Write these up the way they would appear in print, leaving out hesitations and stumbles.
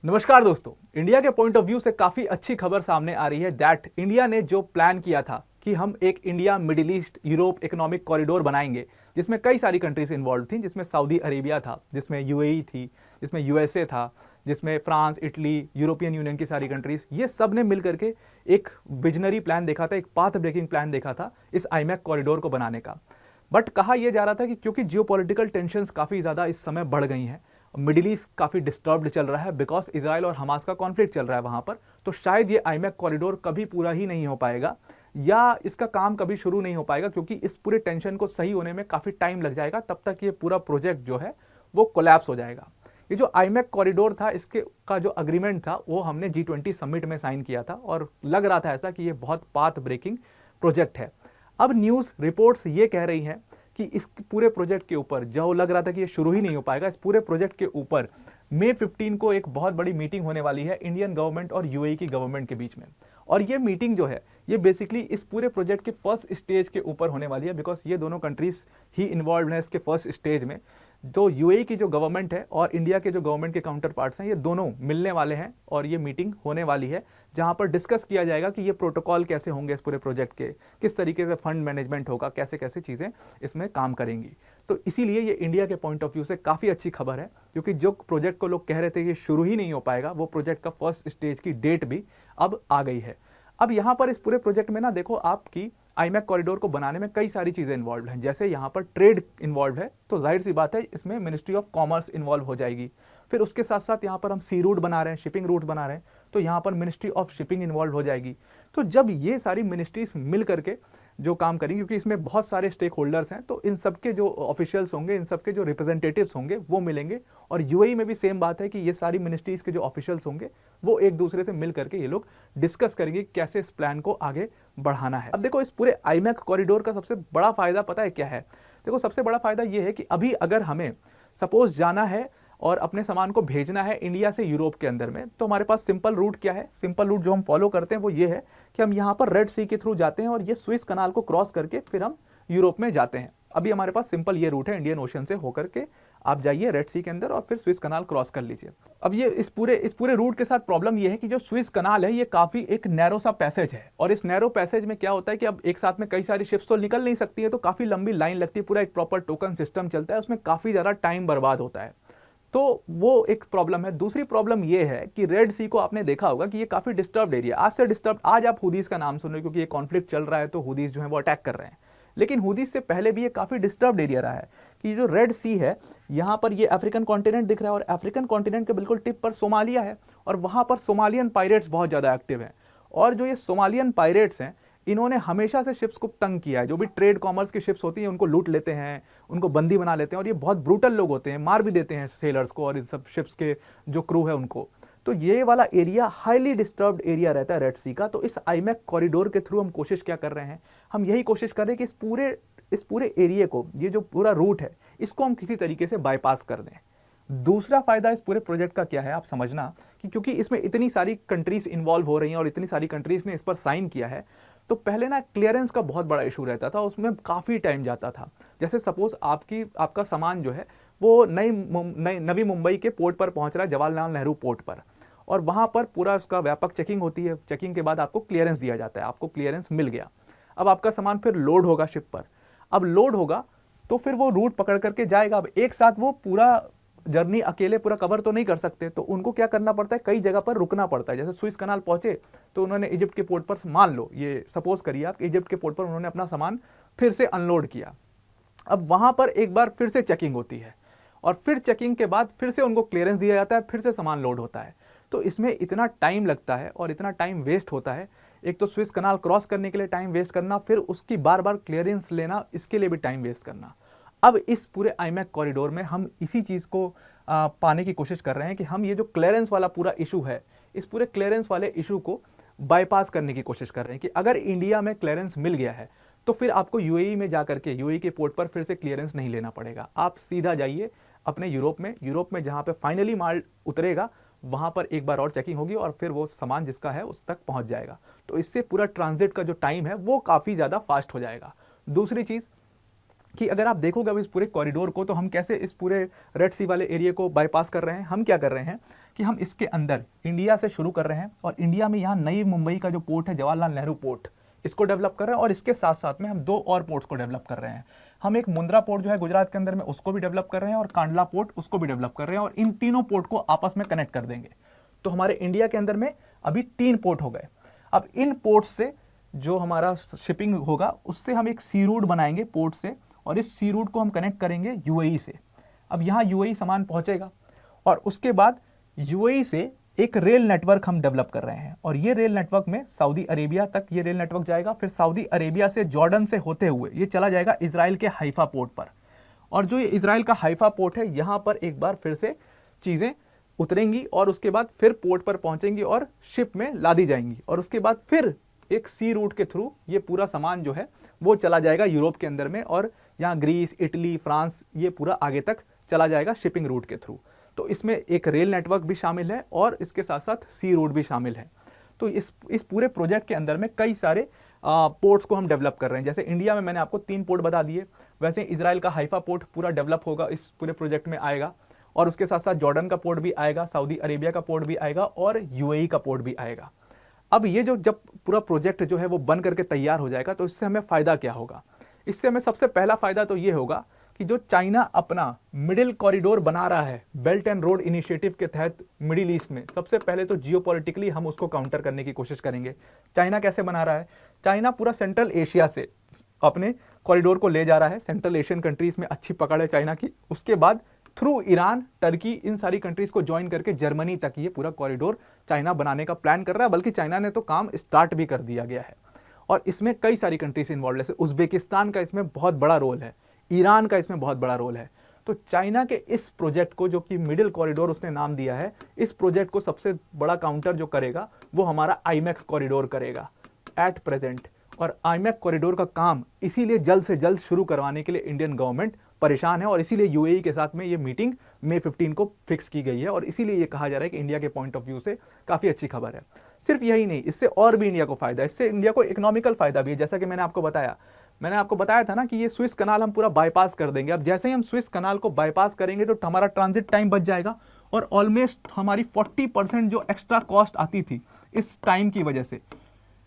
नमस्कार दोस्तों, इंडिया के पॉइंट ऑफ व्यू से काफ़ी अच्छी खबर सामने आ रही है दैट इंडिया ने जो प्लान किया था कि हम एक India middle east Europe economic corridor बनाएंगे, जिसमें कई सारी कंट्रीज इन्वॉल्व थी, जिसमें सऊदी अरेबिया था, जिसमें यूएई थी, जिसमें यूएसए था, जिसमें फ्रांस, इटली, यूरोपियन यूनियन की सारी कंट्रीज, ये सब ने मिलकर के एक विजनरी प्लान देखा था, एक पाथ ब्रेकिंग प्लान देखा था इस आईमैक कॉरिडोर को बनाने का। बट कहा यह जा रहा था कि क्योंकि जियोपॉलिटिकल टेंशंस काफ़ी ज़्यादा इस समय बढ़ गई हैं, मिडिल ईस्ट काफ़ी डिस्टर्ब्ड चल रहा है बिकॉज इजराइल और हमास का कॉन्फ्लिक्ट चल रहा है वहाँ पर, तो शायद ये आईमैक कॉरिडोर कभी पूरा ही नहीं हो पाएगा या इसका काम कभी शुरू नहीं हो पाएगा, क्योंकि इस पूरे टेंशन को सही होने में काफ़ी टाइम लग जाएगा। तब तक ये पूरा प्रोजेक्ट जो है वो कोलैप्स हो जाएगा। ये जो आईमैक कॉरिडोर था, इसके का जो अग्रीमेंट था वो हमने G20 समिट में साइन किया था और लग रहा था ऐसा कि ये बहुत पाथ ब्रेकिंग प्रोजेक्ट है। अब न्यूज़ रिपोर्ट्स ये कह रही हैं कि इस पूरे प्रोजेक्ट के ऊपर, जो लग रहा था कि ये शुरू ही नहीं हो पाएगा, इस पूरे प्रोजेक्ट के ऊपर मई 15 को एक बहुत बड़ी मीटिंग होने वाली है इंडियन गवर्नमेंट और यूएई की गवर्नमेंट के बीच में। और ये मीटिंग जो है ये बेसिकली इस पूरे प्रोजेक्ट के फर्स्ट स्टेज के ऊपर होने वाली है, बिकॉज ये दोनों कंट्रीज ही इन्वॉल्व हैं इसके फर्स्ट स्टेज में। जो यूएई की जो गवर्नमेंट है और इंडिया के जो गवर्नमेंट के काउंटर पार्ट्स हैं, ये दोनों मिलने वाले हैं और ये मीटिंग होने वाली है, जहां पर डिस्कस किया जाएगा कि ये प्रोटोकॉल कैसे होंगे इस पूरे प्रोजेक्ट के, किस तरीके से फंड मैनेजमेंट होगा, कैसे कैसे चीज़ें इसमें काम करेंगी। तो इसीलिए ये इंडिया के पॉइंट ऑफ व्यू से काफ़ी अच्छी खबर है, क्योंकि जो प्रोजेक्ट को लोग कह रहे थे कि शुरू ही नहीं हो पाएगा, वो प्रोजेक्ट का फर्स्ट स्टेज की डेट भी अब आ गई है। अब यहाँ पर इस पूरे प्रोजेक्ट में ना देखो, आपकी आईमैक कॉरिडोर को बनाने में कई सारी चीज़ें इन्वॉल्व हैं। जैसे यहाँ पर ट्रेड इन्वॉल्व है, तो जाहिर सी बात है इसमें मिनिस्ट्री ऑफ कॉमर्स इन्वॉल्व हो जाएगी। फिर उसके साथ साथ यहाँ पर हम सी रूट बना रहे हैं, शिपिंग रूट बना रहे हैं, तो यहाँ पर मिनिस्ट्री ऑफ शिपिंग इन्वॉल्व हो जाएगी। तो जब ये सारी मिनिस्ट्रीज मिल करके जो काम करेंगे, क्योंकि इसमें बहुत सारे स्टेक होल्डर्स हैं, तो इन सबके जो ऑफिशियल्स होंगे, इन सबके जो रिप्रेजेंटेटिव्स होंगे वो मिलेंगे। और यूएई में भी सेम बात है कि ये सारी मिनिस्ट्रीज के जो ऑफिशियल्स होंगे वो एक दूसरे से मिल करके ये लोग डिस्कस करेंगे कैसे इस प्लान को आगे बढ़ाना है। अब देखो, इस पूरे आईमैक कॉरिडोर का सबसे बड़ा फायदा पता है क्या है? देखो, सबसे बड़ा फायदा ये है कि अभी अगर हमें सपोज जाना है और अपने सामान को भेजना है इंडिया से यूरोप के अंदर में, तो हमारे पास सिंपल रूट क्या है? सिंपल रूट जो हम फॉलो करते हैं वो ये है कि हम यहाँ पर रेड सी के थ्रू जाते हैं और ये स्विस कनाल को क्रॉस करके फिर हम यूरोप में जाते हैं। अभी हमारे पास सिंपल ये रूट है, इंडियन ओशन से होकर के आप जाइए रेड सी के अंदर और फिर स्विस कनाल क्रॉस कर लीजिए। अब ये इस पूरे रूट के साथ प्रॉब्लम ये है कि जो स्विस कनाल है ये काफ़ी एक नैरो सा पैसेज है, और इस नैरो पैसेज में क्या होता है कि अब एक साथ में कई सारी शिप्स तो निकल नहीं सकती है, तो काफ़ी लंबी लाइन लगती है, पूरा एक प्रॉपर टोकन सिस्टम चलता है, उसमें काफ़ी ज़्यादा टाइम बर्बाद होता है। तो वो एक प्रॉब्लम है। दूसरी प्रॉब्लम ये है कि रेड सी को आपने देखा होगा कि ये काफ़ी डिस्टर्ब्ड एरिया, आज से डिस्टर्ब, आज आप हुदीस का नाम सुन रहे हो क्योंकि ये कॉन्फ्लिक्ट चल रहा है, तो हुदीस जो है वो अटैक कर रहे हैं, लेकिन हुदीस से पहले भी ये काफ़ी डिस्टर्ब्ड एरिया रहा है। कि जो रेड सी है, यहाँ पर ये अफ्रीकन कॉन्टिनेंट दिख रहा है और अफ्रीकन कॉन्टिनेंट के बिल्कुल टिप पर सोमालिया है, और वहाँ पर सोमालियन पायरेट्स बहुत ज़्यादा एक्टिव हैं। और जो ये सोमालियन पायरेट्स हैं, इन्होंने हमेशा से शिप्स को तंग किया है। जो भी ट्रेड कॉमर्स की शिप्स होती हैं उनको लूट लेते हैं, उनको बंदी बना लेते हैं, और ये बहुत ब्रूटल लोग होते हैं, मार भी देते हैं सेलर्स को और इन सब शिप्स के जो क्रू है उनको। तो ये वाला एरिया हाईली डिस्टर्ब्ड एरिया रहता है रेड सी का। तो इस आईमैक कॉरिडोर के थ्रू हम कोशिश क्या कर रहे हैं, हम यही कोशिश कर रहे हैं कि इस पूरे एरिया को, ये जो पूरा रूट है, इसको हम किसी तरीके से बाईपास कर दें। दूसरा फायदा इस पूरे प्रोजेक्ट का क्या है, आप समझना कि क्योंकि इसमें इतनी सारी कंट्रीज इन्वॉल्व हो रही हैं और इतनी सारी कंट्रीज ने इस पर साइन किया है, तो पहले ना क्लियरेंस का बहुत बड़ा इशू रहता था, उसमें काफ़ी टाइम जाता था। जैसे सपोज आपका सामान जो है वो नवी मुंबई के पोर्ट पर पहुंच रहा है, जवाहरलाल नेहरू पोर्ट पर, और वहाँ पर पूरा उसका व्यापक चेकिंग होती है। चेकिंग के बाद आपको क्लियरेंस दिया जाता है, आपको क्लियरेंस मिल गया। अब आपका सामान फिर लोड होगा शिप पर, अब लोड होगा तो फिर वो रूट पकड़ करके जाएगा। अब एक साथ वो पूरा जर्नी अकेले पूरा कवर तो नहीं कर सकते, तो उनको क्या करना पड़ता है, कई जगह पर रुकना पड़ता है। जैसे स्विस कनाल पहुंचे तो उन्होंने इजिप्ट के पोर्ट पर, मान लो ये सपोज करिए आप, इजिप्ट के पोर्ट पर उन्होंने अपना सामान फिर से अनलोड किया। अब वहां पर एक बार फिर से चेकिंग होती है, और फिर चेकिंग के बाद फिर से उनको क्लियरेंस दिया जाता है, फिर से सामान लोड होता है। तो इसमें इतना टाइम लगता है और इतना टाइम वेस्ट होता है। एक तो स्विस कनाल क्रॉस करने के लिए टाइम वेस्ट करना, फिर उसकी बार बार क्लियरेंस लेना, इसके लिए भी टाइम वेस्ट करना। अब इस पूरे आईमैक कॉरिडोर में हम इसी चीज़ को पाने की कोशिश कर रहे हैं कि हम ये जो क्लियरेंस वाला पूरा इशू है, इस पूरे क्लियरेंस वाले इशू को बाईपास करने की कोशिश कर रहे हैं कि अगर इंडिया में क्लियरेंस मिल गया है तो फिर आपको यूएई में जाकर के, यूएई के पोर्ट पर फिर से क्लियरेंस नहीं लेना पड़ेगा। आप सीधा जाइए अपने यूरोप में जहाँ पे फाइनली माल उतरेगा, वहाँ पर एक बार और चेकिंग होगी और फिर वो सामान जिसका है उस तक पहुँच जाएगा। तो इससे पूरा ट्रांजिट का जो टाइम है वो काफ़ी ज़्यादा फास्ट हो जाएगा। दूसरी चीज़, कि अगर आप देखोगे अब इस पूरे कॉरिडोर को, तो हम कैसे इस पूरे रेड सी वाले एरिया को बाईपास कर रहे हैं। हम क्या कर रहे हैं कि हम इसके अंदर इंडिया से शुरू कर रहे हैं और इंडिया में यहाँ नई मुंबई का जो पोर्ट है, जवाहरलाल नेहरू पोर्ट, इसको डेवलप कर रहे हैं और इसके साथ साथ में हम 2 और पोर्ट्स को डेवलप कर रहे हैं। हम एक मुंद्रा पोर्ट जो है गुजरात के अंदर में, उसको भी डेवलप कर रहे हैं और कांडला पोर्ट उसको भी डेवलप कर रहे हैं और इन तीनों पोर्ट को आपस में कनेक्ट कर देंगे। तो हमारे इंडिया के अंदर में अभी 3 पोर्ट हो गए। अब इन पोर्ट से जो हमारा शिपिंग होगा उससे हम एक सी रूट बनाएंगे पोर्ट से, और इस सी रूट को हम कनेक्ट करेंगे यूएई से। अब यहाँ यूएई सामान पहुंचेगा और उसके बाद यूएई से एक रेल नेटवर्क हम डेवलप कर रहे हैं और ये रेल नेटवर्क में सऊदी अरेबिया तक ये रेल नेटवर्क जाएगा। फिर सऊदी अरेबिया से जॉर्डन से होते हुए ये चला जाएगा इजराइल के हाइफा पोर्ट पर, और जो ये इजराइल का हाइफा पोर्ट है यहाँ पर एक बार फिर से चीज़ें उतरेंगी और उसके बाद फिर पोर्ट पर पहुंचेंगी और शिप में लादी जाएंगी, और उसके बाद फिर एक सी रूट के थ्रू ये पूरा सामान जो है वो चला जाएगा यूरोप के अंदर में, और यहाँ ग्रीस, इटली, फ्रांस, ये पूरा आगे तक चला जाएगा शिपिंग रूट के थ्रू। तो इसमें एक रेल नेटवर्क भी शामिल है और इसके साथ साथ सी रूट भी शामिल है। तो इस पूरे प्रोजेक्ट के अंदर में कई सारे पोर्ट्स को हम डेवलप कर रहे हैं। जैसे इंडिया में मैंने आपको 3 पोर्ट बता दिए, वैसे इजराइल का हाइफा पोर्ट पूरा डेवलप होगा, इस पूरे प्रोजेक्ट में आएगा, और उसके साथ साथ जॉर्डन का पोर्ट भी आएगा, सऊदी अरेबिया का पोर्ट भी आएगा और यूएई का पोर्ट भी आएगा। अब ये जब पूरा प्रोजेक्ट जो है वो बन करके तैयार हो जाएगा तो इससे हमें फ़ायदा क्या होगा। इससे हमें सबसे पहला फ़ायदा तो ये होगा कि जो चाइना अपना मिडिल कॉरिडोर बना रहा है बेल्ट एंड रोड इनिशिएटिव के तहत मिडिल ईस्ट में, सबसे पहले तो जियोपॉलिटिकली हम उसको काउंटर करने की कोशिश करेंगे। चाइना कैसे बना रहा है? चाइना पूरा सेंट्रल एशिया से अपने कॉरिडोर को ले जा रहा है। सेंट्रल एशियन कंट्रीज़ में अच्छी पकड़ है चाइना की। उसके बाद थ्रू ईरान, टर्की, इन सारी कंट्रीज़ को ज्वाइन करके जर्मनी तक ये पूरा कॉरिडोर चाइना बनाने का प्लान कर रहा है। बल्कि चाइना ने तो काम स्टार्ट भी कर दिया गया है और इसमें कई सारी कंट्रीज इन्वॉल्व है। जैसे उज्बेकिस्तान का इसमें बहुत बड़ा रोल है, ईरान का इसमें बहुत बड़ा रोल है। तो चाइना के इस प्रोजेक्ट को, जो कि मिडिल कॉरिडोर उसने नाम दिया है, इस प्रोजेक्ट को सबसे बड़ा काउंटर जो करेगा वो हमारा आईमैक कॉरिडोर करेगा एट प्रेजेंट। और आईमैक कॉरिडोर का काम इसीलिए जल्द से जल्द शुरू करवाने के लिए इंडियन गवर्नमेंट परेशान है और इसीलिए यूएई के साथ में ये मीटिंग मई 15 को फिक्स की गई है और इसीलिए ये कहा जा रहा है कि इंडिया के पॉइंट ऑफ व्यू से काफ़ी अच्छी खबर है। सिर्फ यही नहीं, इससे और भी इंडिया को फ़ायदा है। इससे इंडिया को इकोनॉमिकल फ़ायदा भी है। जैसा कि मैंने आपको बताया था ना कि ये स्विस कनाल हम पूरा बाईपास कर देंगे। अब जैसे ही हम स्विस कनाल को बाईपास करेंगे तो हमारा ट्रांजिट टाइम बच जाएगा और ऑलमोस्ट हमारी 40% जो एक्स्ट्रा कॉस्ट आती थी इस टाइम की वजह से,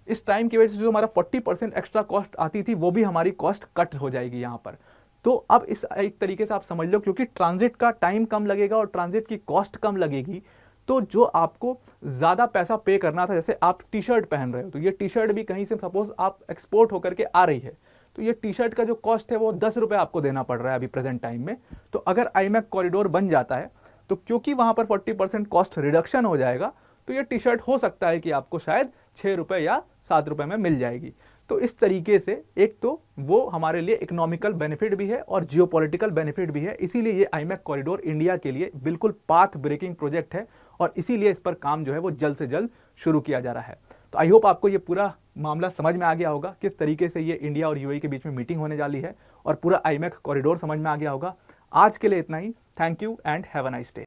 जो हमारा 40% एक्स्ट्रा कॉस्ट आती थी वो भी हमारी कॉस्ट कट हो जाएगी यहाँ पर। तो अब इस एक तरीके से आप समझ लो, क्योंकि ट्रांजिट का टाइम कम लगेगा और ट्रांजिट की कॉस्ट कम लगेगी, तो जो आपको ज़्यादा पैसा पे करना था, जैसे आप टी शर्ट पहन रहे हो तो ये टी शर्ट भी कहीं से सपोज आप एक्सपोर्ट होकर के आ रही है, तो ये टी शर्ट का जो कॉस्ट है वो 10 रुपये आपको देना पड़ रहा है अभी प्रेजेंट टाइम में। तो अगर आईमैक कॉरिडोर बन जाता है तो क्योंकि वहाँ पर 40% कॉस्ट रिडक्शन हो जाएगा, तो ये टी शर्ट हो सकता है कि आपको शायद 6 रुपये या 7 रुपये में मिल जाएगी। तो इस तरीके से एक तो वो हमारे लिए इकोनॉमिकल बेनिफिट भी है और जियोपॉलिटिकल बेनिफिट भी है। इसीलिए ये आईमैक कॉरिडोर इंडिया के लिए बिल्कुल पाथ ब्रेकिंग प्रोजेक्ट है और इसीलिए इस पर काम जो है वो जल्द से जल्द शुरू किया जा रहा है। तो आई होप आपको ये पूरा मामला समझ में आ गया होगा, किस तरीके से ये इंडिया और यूएई के बीच में मीटिंग होने वाली है, और पूरा आईमैक कॉरिडोर समझ में आ गया होगा। आज के लिए इतना ही। Thank you and have a nice day.